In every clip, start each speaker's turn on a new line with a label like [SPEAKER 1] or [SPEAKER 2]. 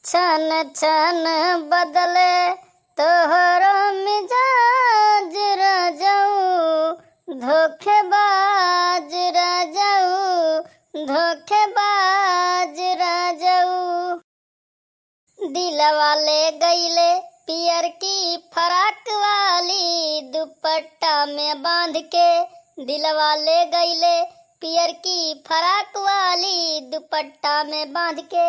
[SPEAKER 1] छन छन बदले तोहरो मिजाज रजऊ, धोखेबाज रजऊ, धोखेबाज रजऊ। दिलवा ले गईले पियर की फराक वाली, दुपट्टा में बांध के दिलवा ले गईले पियर की फराक वाली, दुपट्टा में बांध के।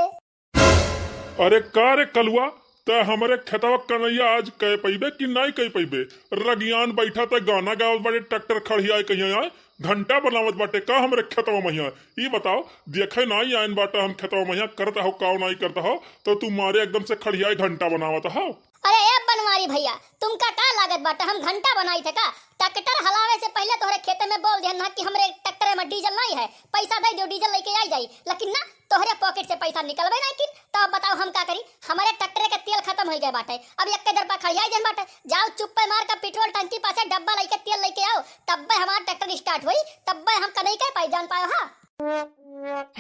[SPEAKER 2] अरे का रे कलुआ, त हमरे खेतवा कन्हैया आज कह पैबे कि नहीं कह पैबे? रगियान बैठा त गाना गावत बाटे, ट्रैक्टर खड़ियाए कहीं आए घंटा बनावत बाटे का हमरे खेतवा मैया? ई बताओ, देखे नहीं आयन बाटा हम खेतवा मैया करता हो का नहीं करता हो तो तू मारे एकदम से खड़ियाए घंटा बनावत हो।
[SPEAKER 1] अरे ए बनवारी भैया, तुमका का लागत बाटा हम घंटा बनाई थे का? ट्रैक्टर हलावे से पहले तोहरे खेते में बोल दिया ना कि हमरे ट्रैक्टर में डीजल नहीं है, पैसा दे दो डीजल लेके आई जाई, लेकिन ना तोहरे पॉकेट से पैसा निकलबे नहीं कि। तो अब बताओ हम का करी? हमारे ट्रैक्टर के तेल खत्म हो गए बाटे, अब एक के दरपा खड़ियाई जन बाटे, जाओ चुप्पे मार का पेट्रोल टंकी पासे डब्बा लेके तेल लेके आओ, तब्बे हमारा ट्रैक्टर स्टार्ट हुई, तब्बे हम कहीं के पाई जान पाए। हाँ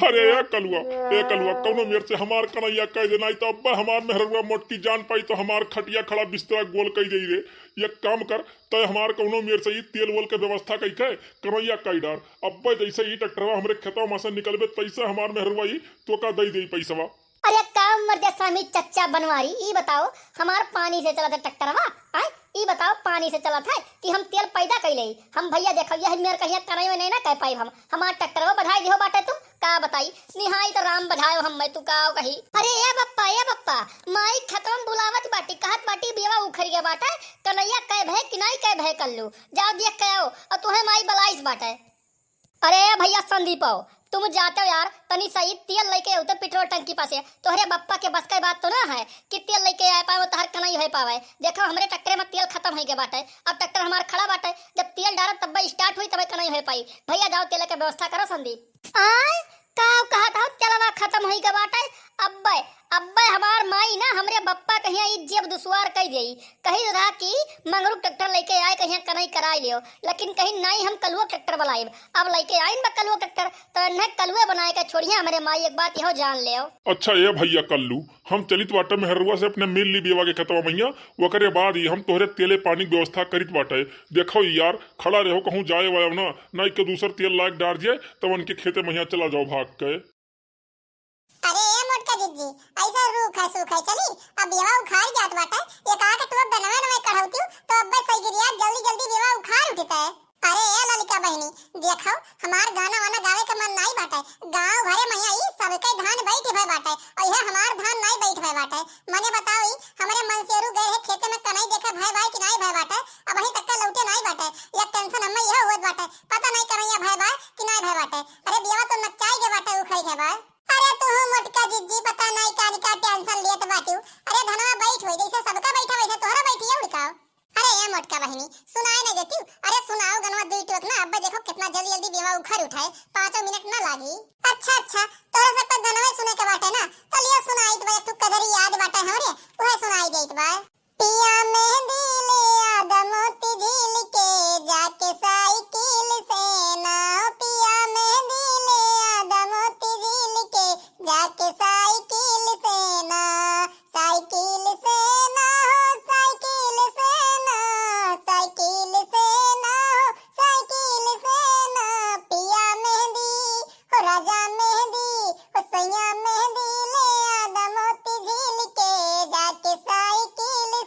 [SPEAKER 2] अरे ए कलुआ कौनो मेर से हमार कन्हैया कह देना तो अब्बा हमार मेहरुआ मोटकी जान पाई तो हमार खटिया खड़ा बिस्तरा गोल कही दे रे। एक काम कर तो हमार कौनो मेर से ही तेल वोल के व्यवस्था कही के कन्हैया कही डार, अब्बा जैसे ही ट्रैक्टरवा हमरे खेतवा में से निकलबे तैसे हमार मेहरुआ ही तो का दई दे पैसा।
[SPEAKER 1] अरे काम मर्दे स्वामी चच्चा बनवारी, ई बताओ हमार पानी से चला था ट्रैक्टरवा? आए ई बताओ पानी से चला था कि हम तेल पैदा कैले? हम भैया देखो यह मेर कहिया कनाई में नहीं ना कह पाई हम हमार ट्रैक्टरवा बधाई दिहो बाटे तुम का बताई निहाई तो राम बधायो हम मैं तू का कही। अरे ए बप्पा माई खत्म बुलावत बाटी कहत बाटी बेवा उखड़ गया बाटे, कन्हैया कह भे कि नहीं कह भे कल्लू, जाओ देख के आओ और तुम्हें माई बलाइस बाटे। अरे भैया संदीप आओ, तुम जाते हो यार तनी सही तेल लेके आओ तो पेट्रोल टंकी पासे, तोहरे बप्पा के बस का बात तो ना है कि तेल लेके आ पाए तहर कनाई हो पावे। देखो हमरे ट्रैक्टर में तेल खत्म हो गया बाटे, अब ट्रैक्टर हमार खड़ा बाटे, जब तेल डालो तब स्टार्ट हुई तब कनाई हो पाई। भैया जाओ तेल के व्यवस्था करो संदीप। आय का कहा था तेलवा खत्म हो गया बाटे, अब्बे अब्बे हमार माई ना हमरे बप्पा कहिया ई जेब दुसवार कह देई, कही रहा कि मंगरू ट्रैक्टर लेके आए कहिया कनाई कराई लियो, लेकिन कहीं नहीं हम कलुआ ट्रैक्टर बनाएब, अब लेके आइन बा कलुआ ट्रैक्टर तो न कलुआ बनाए के छोड़िए हमारे माई एक बात यहो जान ले।
[SPEAKER 2] अच्छा ये भैया कल्लू हम चलित बाटे मेहरुआ से अपने मिल ली बेवा के खेतवा मैया, वकरे बाद ही हम तोहरे तेले पानी की व्यवस्था करित बाटे। देखो यार खड़ा रहो कहूँ जाए वाला ना नहीं के दूसर तेल लायक डार दिए तब उनके खेते मैया चला जाओ भाग के।
[SPEAKER 3] अरे ए मोटका जिज्जी ऐसा रूखा सूखा चली अब बेवा उखाड़ जात बाटे, एक आके तू बनवे नवे कढ़ौती तो अब्बे सही गिरिया जल्दी जल्दी बेवा उखाड़ उठता है। अरे ए ललिका बहनी देखो हमार गाना वाना गावे के मन नहीं बाटे, गांव भरे मैया ई सबके धान बैठ भय बाटे और यह हमार धान नहीं बैठ भय बाटे। मने बताओ ई हमरे मनसेरू गए है खेते में कनाई देखे भय भाई कि नहीं भय बाटे, अब वही तक लौटे नहीं बाटे, एक टेंशन हमें यह होत बाटे पता नहीं करैया भय भाई कि नहीं भय बाटे। अरे बेवा तो नचाई के बाटे उखड़ के बा। अरे तू मोटका जिज्जी पता नहीं का टेंशन लेत बाटू, अरे धनवा बैठ होई जैसे सबका बैठा वैसे तोहरा बैठिए उड़काओ। अरे ए मोटका बहनी सुनाए नहीं देती, अरे सुनाओ गनवा दुई टोक ना अब्बा देखो कितना जल्दी जल्दी बेवा उखड़ उठाए 5 मिनट ना लागी। अच्छा तोरा सब पे धनवा सुने के बाटे ना तो लियो सुनाई तो तू कदरी याद बाटे हमरे ओहे सुनाई देत बा। पिया मेहंदी ले आदा मोती झील के जाके साइकिल से ना, पिया मेहंदी ले आदा मोती झील के जाके साइकिल से ना, साइकिल से ना हो साइकिल से ना, साइकिल से ना हो साइकिल से ना, पिया मेहंदी हो राजा मेहंदी हो सैया मेहंदी ले आदा मोती झील के जाके साइकिल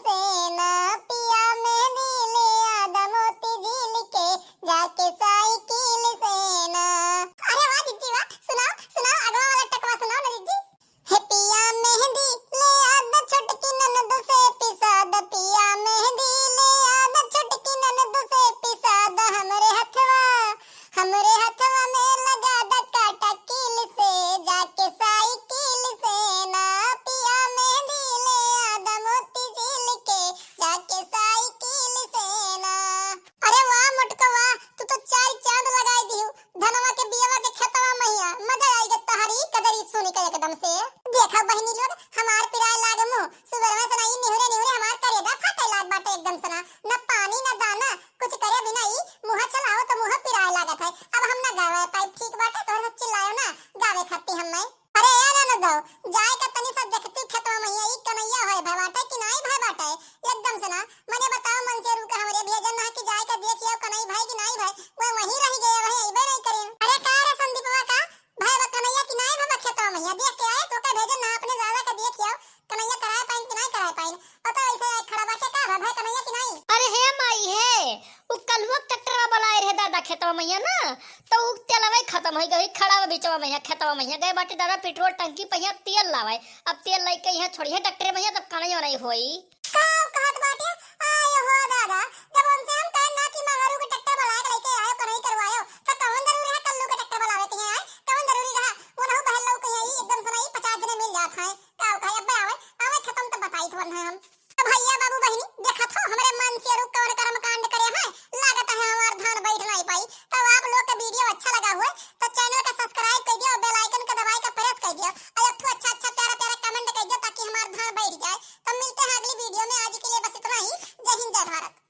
[SPEAKER 1] बीचवा में खेतवा में गए बाटे दादा पेट्रोल टंकी पे यहाँ तेल लावे। अब तेल लाई के यहाँ छोड़िए डॉक्टर में तब कहां नहीं होई।
[SPEAKER 3] काम कहत बाटे आए हो दादा, जब उनसे हम कहे ना कि मंगरू के ट्रैक्टर बुला के लेके आयो कहीं करवायो तो कौन जरूरी है कल्लू के ट्रैक्टर बुलावे के आए, कौन जरूरी रहा वो ना बहन लोग के यही एकदम समय 50 जने मिल जात है का उठाए अब आवे आवे खत्म तो बताई तो है हम। तो भैया बाबू बहनी देखत हो हमरे मन से रुक कौन कर्म कांड करे हैं, लागत है हमार धान बैठ नहीं पाई। तो आप लोग का वीडियो अच्छा लगा हुआ तो चैनल का सब्सक्राइब कर दियो, बेल आइकन का दबाई का प्रेस कर दियो और एक ठो अच्छा अच्छा प्यारा प्यारा कमेंट कर दियो ताकि हमार धान बैठ जाए। तो मिलते हैं अगली वीडियो में, आज के लिए बस इतना ही। जय हिंद जय भारत।